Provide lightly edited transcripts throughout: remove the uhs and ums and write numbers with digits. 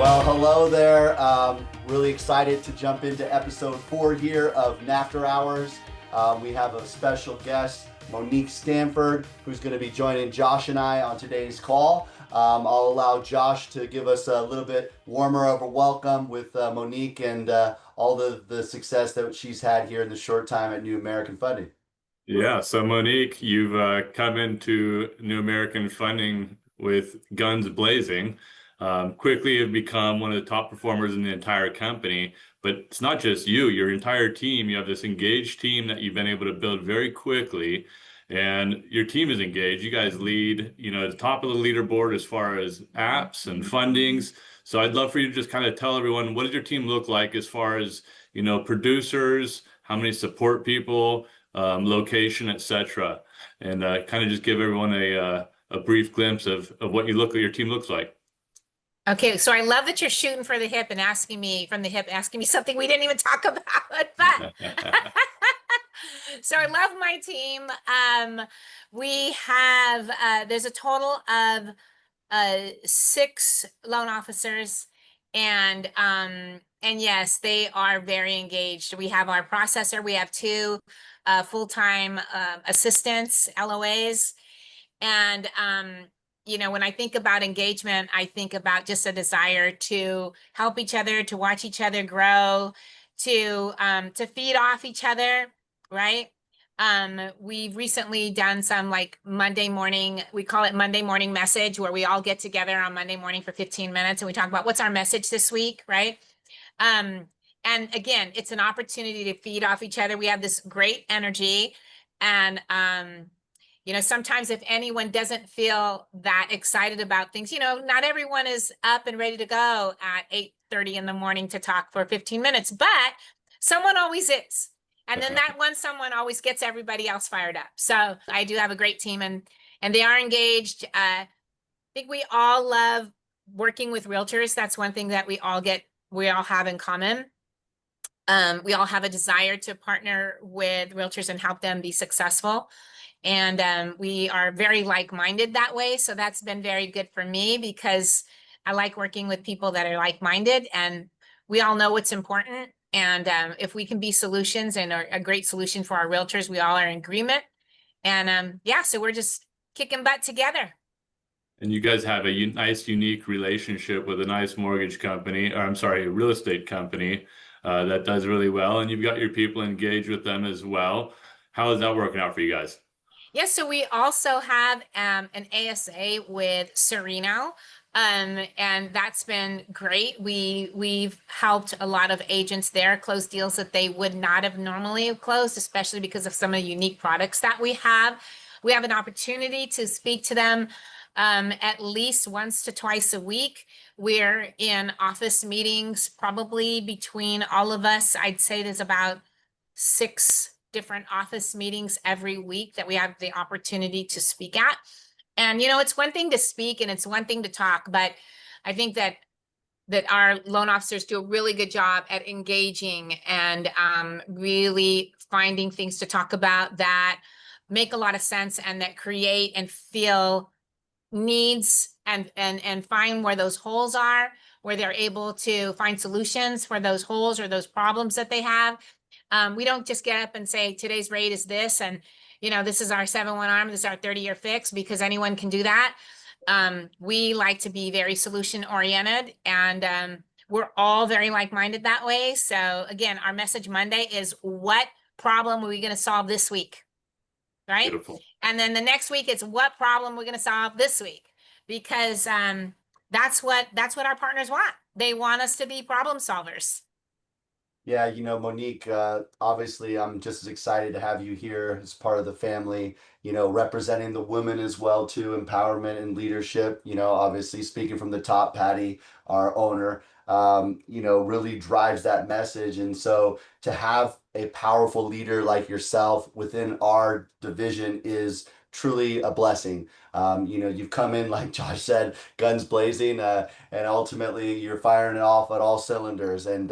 Well, hello there. Really excited to jump into episode 4 here of NAFter Hours. We have a special guest, Monique Stanford, who's going to be joining Josh and I on today's call. I'll allow Josh to give us a little bit warmer of a welcome with Monique and all the success that she's had here in the short time at New American Funding. Yeah, so Monique, you've come into New American Funding with guns blazing. Quickly have become one of the top performers in the entire company. But it's not just you, your entire team. You have this engaged team that you've been able to build very quickly, and your team is engaged. You guys lead, at the top of the leaderboard as far as apps and fundings. So I'd love for you to just kind of tell everyone, what does your team look like as far as, producers, how many support people, location, etc., and kind of just give everyone a brief glimpse of what your team looks like. Okay, so I love that you're shooting for the hip and asking me from the hip, asking me something we didn't even talk about. But so I love my team. We have there's a total of 6 loan officers, and yes, they are very engaged. We have our processor. We have 2 full-time assistants, LOAs, and when I think about engagement, I think about just a desire to help each other, to watch each other grow, to feed off each other, right? We've recently done some like Monday morning, we call it Monday morning message, where we all get together on Monday morning for 15 minutes and we talk about what's our message this week, right? And again, it's an opportunity to feed off each other. We have this great energy, and sometimes if anyone doesn't feel that excited about things, not everyone is up and ready to go at 8:30 in the morning to talk for 15 minutes, but someone always is. And then that one someone always gets everybody else fired up. So I do have a great team, and they are engaged. I think we all love working with realtors. That's one thing that we all have in common. We all have a desire to partner with realtors and help them be successful. And we are very like-minded that way. So that's been very good for me, because I like working with people that are like-minded, and we all know what's important. And if we can be solutions and a great solution for our realtors, we all are in agreement. And so we're just kicking butt together. And you guys have a nice, unique relationship with a nice mortgage company, or I'm sorry, a real estate company that does really well. And you've got your people engaged with them as well. How is that working out for you guys? Yes, so we also have an ASA with Sereno, and that's been great. We've helped a lot of agents there close deals that they would not have normally have closed, especially because of some of the unique products that we have. We have an opportunity to speak to them at least once to twice a week. We're in office meetings, probably between all of us. I'd say there's about 6 different office meetings every week that we have the opportunity to speak at. And, it's one thing to speak and it's one thing to talk, but I think that our loan officers do a really good job at engaging and really finding things to talk about that make a lot of sense and that create and feel needs and find where those holes are, where they're able to find solutions for those holes or those problems that they have. We don't just get up and say, today's rate is this, and this is our 7-1 ARM, this is our 30-year fix, because anyone can do that. We like to be very solution oriented, and we're all very like-minded that way. So again, our message Monday is, what problem are we going to solve this week? Right? Beautiful. And then the next week, it's what problem we're going to solve this week, because that's what our partners want. They want us to be problem solvers. Yeah, Monique, obviously I'm just as excited to have you here as part of the family, representing the women as well too, empowerment and leadership, obviously speaking from the top, Patty, our owner, really drives that message. And so to have a powerful leader like yourself within our division is truly a blessing. You've come in, like Josh said, guns blazing, and ultimately you're firing it off at all cylinders. And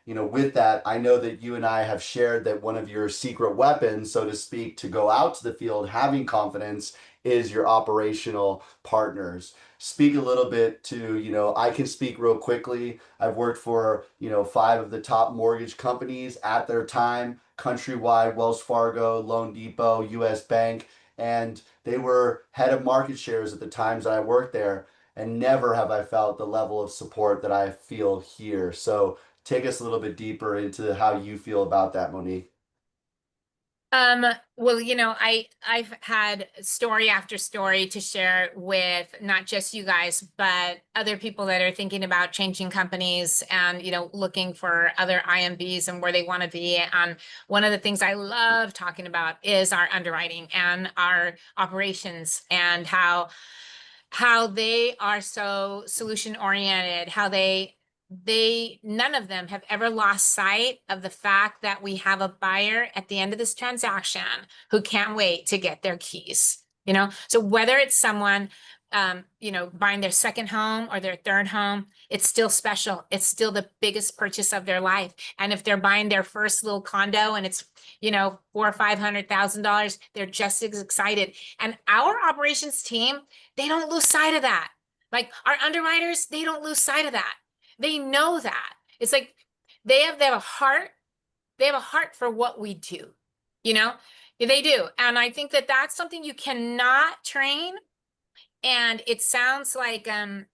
with that, I know that you and I have shared that one of your secret weapons, so to speak, to go out to the field having confidence is your operational partners. Speak a little bit to, I can speak real quickly. I've worked for, 5 of the top mortgage companies at their time, Countrywide, Wells Fargo, Loan Depot, US Bank, and they were head of market shares at the times that I worked there. And never have I felt the level of support that I feel here. So take us a little bit deeper into how you feel about that, Monique. Well, I've had story after story to share with not just you guys, but other people that are thinking about changing companies and, looking for other IMBs and where they want to be. And one of the things I love talking about is our underwriting and our operations and how they are so solution oriented, how they none of them have ever lost sight of the fact that we have a buyer at the end of this transaction who can't wait to get their keys. So whether it's someone buying their second home or their third home, it's still special. It's still the biggest purchase of their life. And if they're buying their first little condo and it's $400,000 or $500,000, they're just as excited. And our operations team, they don't lose sight of that. Like our underwriters, they don't lose sight of that. They know that. It's like they have a heart. They have a heart for what we do. They do. And I think that that's something you cannot train. And it sounds like I'm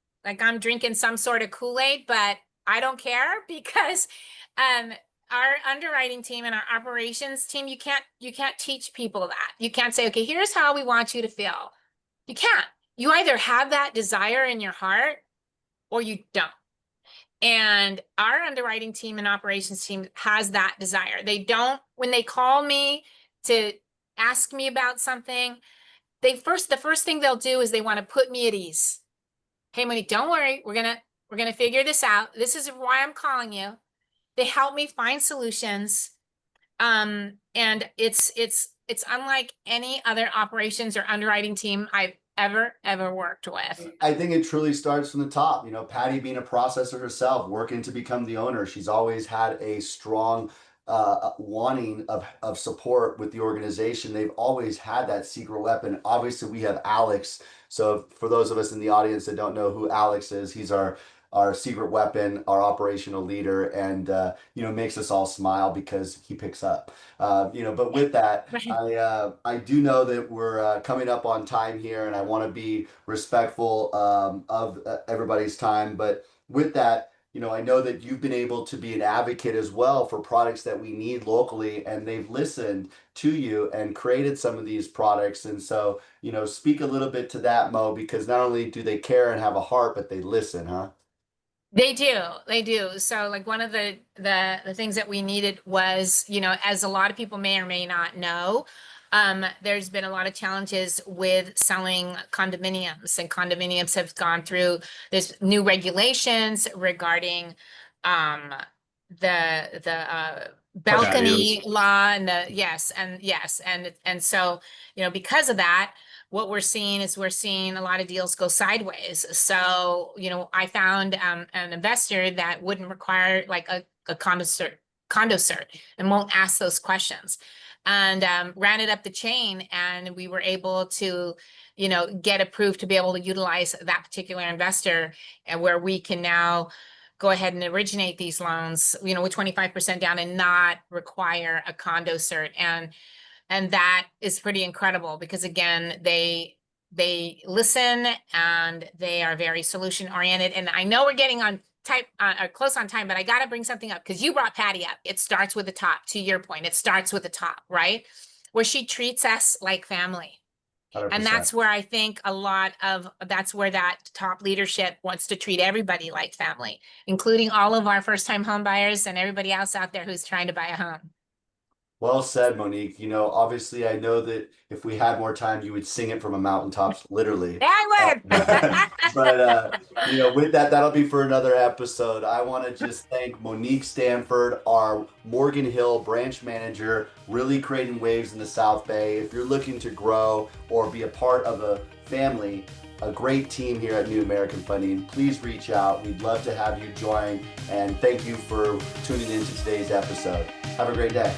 drinking some sort of Kool-Aid, but I don't care because our underwriting team and our operations team, you can't teach people that. You can't say, okay, here's how we want you to feel. You can't. You either have that desire in your heart or you don't. And our underwriting team and operations team has that desire. They don't, when they call me to ask me about something, the first thing they'll do is they want to put me at ease. Hey, Monique, don't worry. We're gonna figure this out. This is why I'm calling you. They help me find solutions. And it's unlike any other operations or underwriting team I've ever worked with. I think it truly starts from the top. Patty being a processor herself, working to become the owner, she's always had a strong wanting of support with the organization. They've always had that secret weapon. Obviously, we have Alex. So for those of us in the audience that don't know who Alex is, he's our secret weapon, our operational leader, and makes us all smile because he picks up. But with that, I do know that we're coming up on time here, and I want to be respectful of everybody's time. But with that, I know that you've been able to be an advocate as well for products that we need locally, and they've listened to you and created some of these products. And so, speak a little bit to that, Mo, because not only do they care and have a heart, but they listen, huh? They do. So like one of the things that we needed was, as a lot of people may or may not know, there's been a lot of challenges with selling condominiums, and condominiums have gone through, there's new regulations regarding the balcony Patios. law and and so because of that, what we're seeing is a lot of deals go sideways. So I found an investor that wouldn't require like a condo cert and won't ask those questions, and ran it up the chain, and we were able to get approved to be able to utilize that particular investor, and where we can now go ahead and originate these loans with 25% down and not require a condo cert. And that is pretty incredible because again, they listen and they are very solution oriented. And I know we're getting on close on time, but I got to bring something up because you brought Patty up. It starts with the top. To your point, it starts with the top, right? Where she treats us like family. 100%. And that's where I think that's where that top leadership wants to treat everybody like family, including all of our first time home buyers and everybody else out there who's trying to buy a home. Well said, Monique. Obviously, I know that if we had more time, you would sing it from a mountaintops, literally. Yeah, I would. But with that, that'll be for another episode. I want to just thank Monique Stanford, our Morgan Hill branch manager, really creating waves in the South Bay. If you're looking to grow or be a part of a family, a great team here at New American Funding, please reach out. We'd love to have you join. And thank you for tuning in to today's episode. Have a great day.